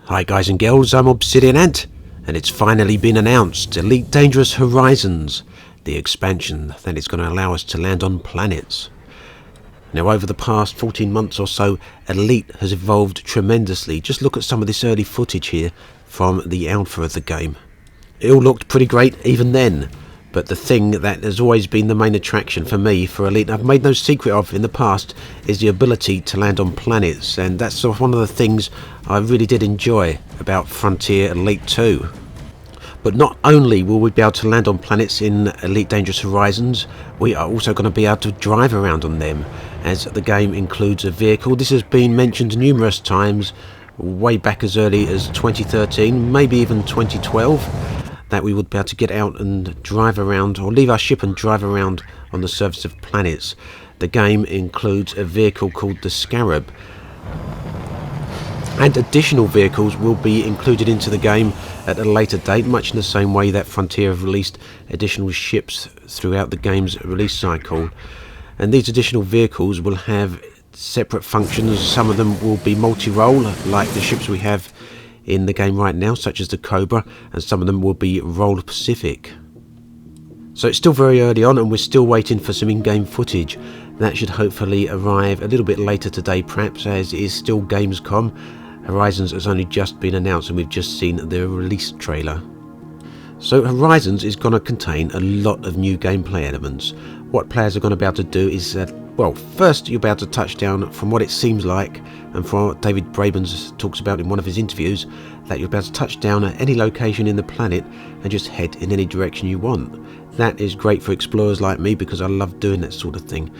Hi guys and girls, I'm Obsidian Ant, and it's finally been announced, Elite Dangerous Horizons, the expansion that is going to allow us to land on planets. Now over the past 14 months or so, Elite has evolved tremendously. Just look at some of this early footage here from the alpha of the game. It all looked pretty great even then, but the thing that has always been the main attraction for me for Elite, I've made no secret of in the past, is the ability to land on planets, and that's sort of one of the things I really did enjoy about Frontier Elite 2. But not only will we be able to land on planets in Elite Dangerous Horizons, we are also going to be able to drive around on them, as the game includes a vehicle. This has been mentioned numerous times, way back as early as 2013, maybe even 2012. That we would be able to get out and drive around, or leave our ship and drive around on the surface of planets. The game includes a vehicle called the Scarab, and additional vehicles will be included into the game at a later date, much in the same way that Frontier have released additional ships throughout the game's release cycle. And these additional vehicles will have separate functions. Some of them will be multi-role, like the ships we have in the game right now, such as the Cobra, and some of them will be role specific. So it's still very early on, and we're still waiting for some in-game footage. That should hopefully arrive a little bit later today, perhaps, as it is still Gamescom. Horizons has only just been announced, and we've just seen the release trailer. So Horizons is going to contain a lot of new gameplay elements. What players are going to be able to do is well, first you'll be able to touch down, from what it seems like, and from what David Brabens talks about in one of his interviews, that you'll be able to touch down at any location in the planet and just head in any direction you want. That is great for explorers like me, because I love doing that sort of thing.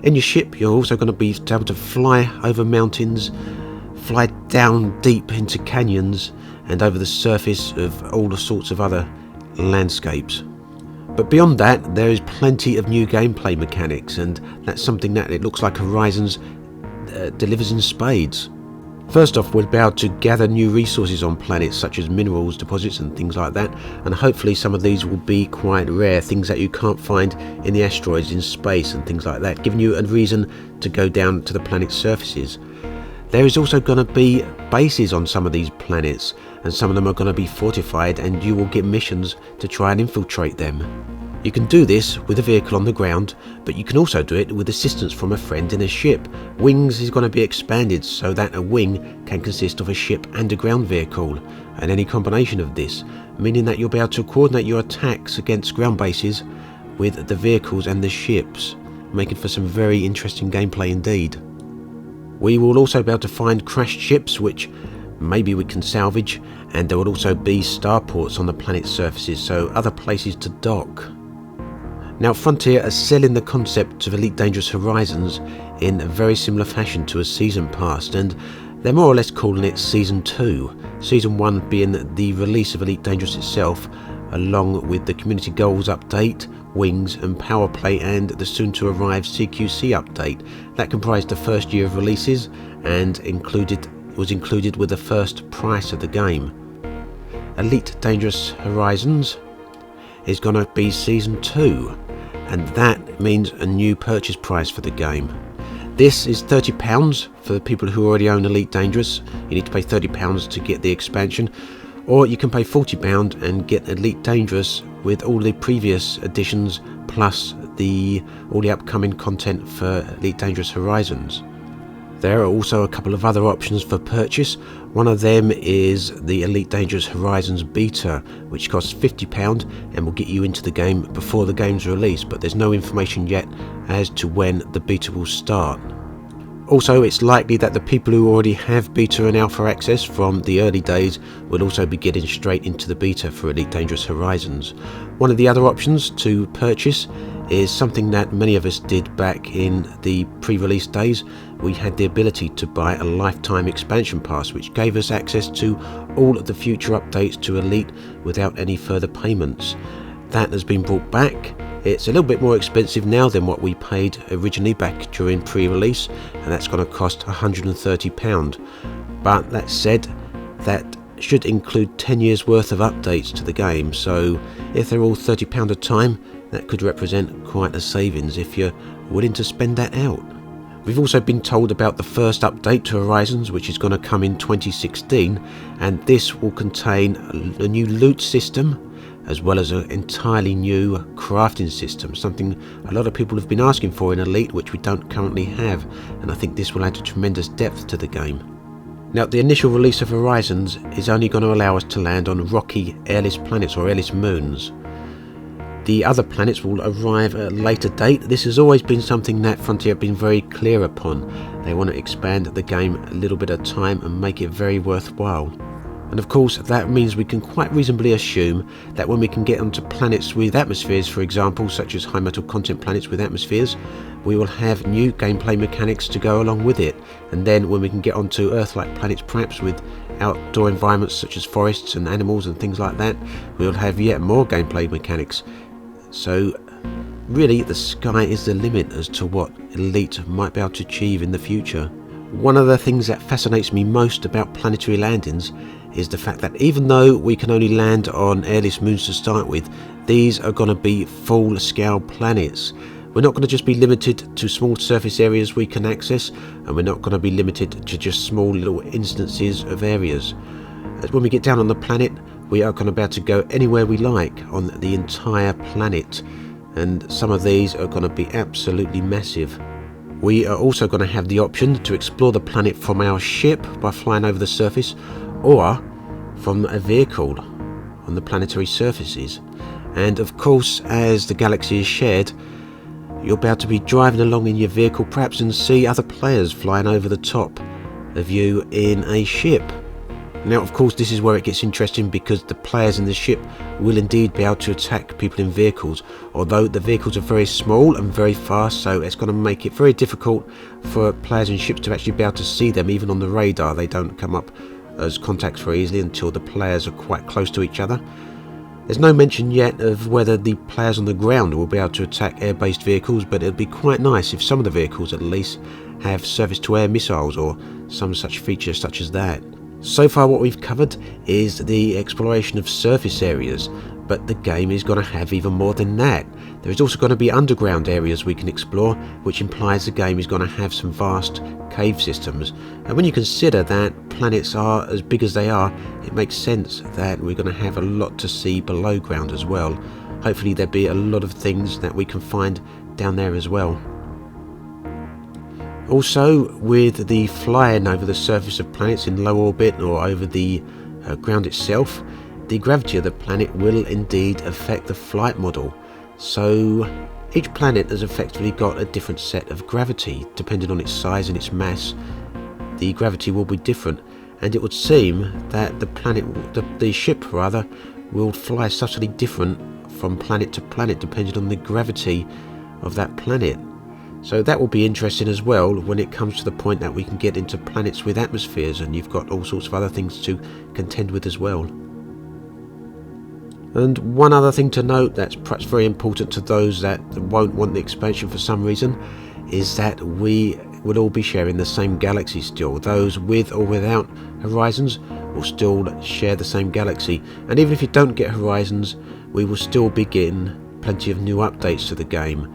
In your ship, you're also going to be able to fly over mountains, fly down deep into canyons, and over the surface of all the sorts of other landscapes. But beyond that, there is plenty of new gameplay mechanics, and that's something that it looks like Horizons delivers in spades. First off, we'll be able to gather new resources on planets, such as minerals deposits and things like that, and hopefully some of these will be quite rare, things that you can't find in the asteroids in space and things like that, giving you a reason to go down to the planet's surfaces. There is also going to be bases on some of these planets, and some of them are going to be fortified, and you will get missions to try and infiltrate them. You can do this with a vehicle on the ground, but you can also do it with assistance from a friend in a ship. Wings is going to be expanded so that a wing can consist of a ship and a ground vehicle, and any combination of this, meaning that you'll be able to coordinate your attacks against ground bases with the vehicles and the ships, making for some very interesting gameplay indeed. We will also be able to find crashed ships, which maybe we can salvage, and there will also be starports on the planet's surfaces, so other places to dock. Now Frontier are selling the concept of Elite Dangerous Horizons in a very similar fashion to a season past, and they're more or less calling it Season 2. Season 1 being the release of Elite Dangerous itself, along with the Community Goals update, Wings and Powerplay, and the soon to arrive CQC update. That comprised the first year of releases and was included with the first price of the game. Elite Dangerous Horizons is going to be Season 2, and that means a new purchase price for the game. This is £30 for the people who already own Elite Dangerous. You need to pay £30 to get the expansion, or you can pay £40 and get Elite Dangerous with all the previous editions, plus all the upcoming content for Elite Dangerous Horizons. There are also a couple of other options for purchase. One of them is the Elite Dangerous Horizons Beta, which costs £50 and will get you into the game before the game's release, but there's no information yet as to when the beta will start. Also, it's likely that the people who already have beta and alpha access from the early days will also be getting straight into the beta for Elite Dangerous Horizons. One of the other options to purchase is something that many of us did back in the pre-release days. We had the ability to buy a lifetime expansion pass, which gave us access to all of the future updates to Elite without any further payments. That has been brought back. It's a little bit more expensive now than what we paid originally back during pre-release, and that's going to cost £130. But that said, that should include 10 years worth of updates to the game, so if they're all £30 a time, that could represent quite a savings if you're willing to spend that out. We've also been told about the first update to Horizons, which is going to come in 2016, and this will contain a new loot system as well as an entirely new crafting system, something a lot of people have been asking for in Elite, which we don't currently have, and I think this will add a tremendous depth to the game. Now, the initial release of Horizons is only going to allow us to land on rocky, airless planets or airless moons. The other planets will arrive at a later date. This has always been something that Frontier have been very clear upon. They want to expand the game a little bit at a time and make it very worthwhile. And of course, that means we can quite reasonably assume that when we can get onto planets with atmospheres, for example, such as high metal content planets with atmospheres, we will have new gameplay mechanics to go along with it. And then when we can get onto Earth-like planets, perhaps with outdoor environments such as forests and animals and things like that, we'll have yet more gameplay mechanics. So really, the sky is the limit as to what Elite might be able to achieve in the future. One of the things that fascinates me most about planetary landings is the fact that even though we can only land on airless moons to start with, these are going to be full-scale planets. We're not going to just be limited to small surface areas we can access, and we're not going to be limited to just small little instances of areas. When we get down on the planet, we are going to be able to go anywhere we like on the entire planet, and some of these are going to be absolutely massive. We are also going to have the option to explore the planet from our ship by flying over the surface, or from a vehicle on the planetary surfaces. And of course, as the galaxy is shared, you'll be able to be driving along in your vehicle perhaps and see other players flying over the top of you in a ship. Now, of course, this is where it gets interesting, because the players in the ship will indeed be able to attack people in vehicles, although the vehicles are very small and very fast, so it's going to make it very difficult for players in ships to actually be able to see them. Even on the radar, they don't come up as contacts very easily until the players are quite close to each other. There's no mention yet of whether the players on the ground will be able to attack air-based vehicles, but it'd be quite nice if some of the vehicles at least have surface-to-air missiles or some such feature such as that. So far what we've covered is the exploration of surface areas, but the game is going to have even more than that. There is also going to be underground areas we can explore, which implies the game is going to have some vast cave systems. And when you consider that planets are as big as they are, it makes sense that we're going to have a lot to see below ground as well. Hopefully there'll be a lot of things that we can find down there as well. Also, with the flying over the surface of planets in low orbit or over the ground itself, the gravity of the planet will indeed affect the flight model. So each planet has effectively got a different set of gravity. Depending on its size and its mass, the gravity will be different, and it would seem that the ship rather, will fly subtly different from planet to planet depending on the gravity of that planet. So that will be interesting as well when it comes to the point that we can get into planets with atmospheres, and you've got all sorts of other things to contend with as well. And one other thing to note that's perhaps very important to those that won't want the expansion for some reason is that we will all be sharing the same galaxy still. Those with or without Horizons will still share the same galaxy, and even if you don't get Horizons, we will still be getting plenty of new updates to the game.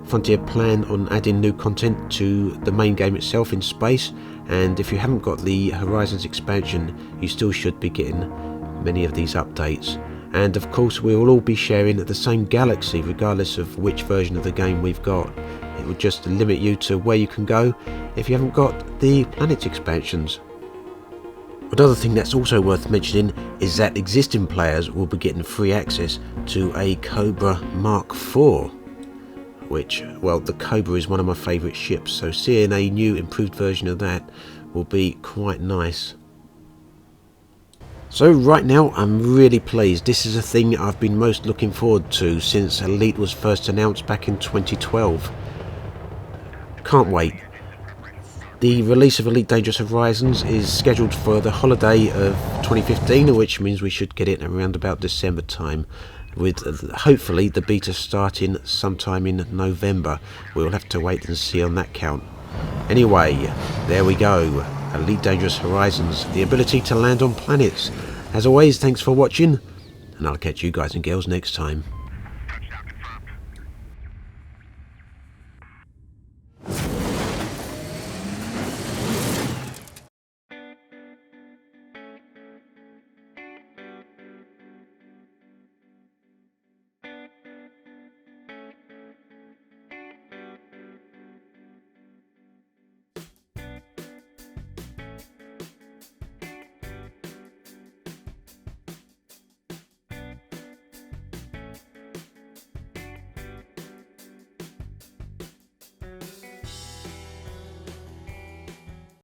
Frontier plan on adding new content to the main game itself in space, and if you haven't got the Horizons expansion, you still should be getting many of these updates. And of course we will all be sharing the same galaxy regardless of which version of the game we've got. It will just limit you to where you can go if you haven't got the planet expansions. Another thing that's also worth mentioning is that existing players will be getting free access to a Cobra Mark IV, which, well, the Cobra is one of my favourite ships, so seeing a new improved version of that will be quite nice. So right now I'm really pleased. This is a thing I've been most looking forward to since Elite was first announced back in 2012. Can't wait. The release of Elite Dangerous Horizons is scheduled for the holiday of 2015, which means we should get it around about December time, with hopefully the beta starting sometime in November. We'll have to wait and see on that count. Anyway, there we go. Elite Dangerous Horizons, the ability to land on planets. As always, thanks for watching, and I'll catch you guys and girls next time.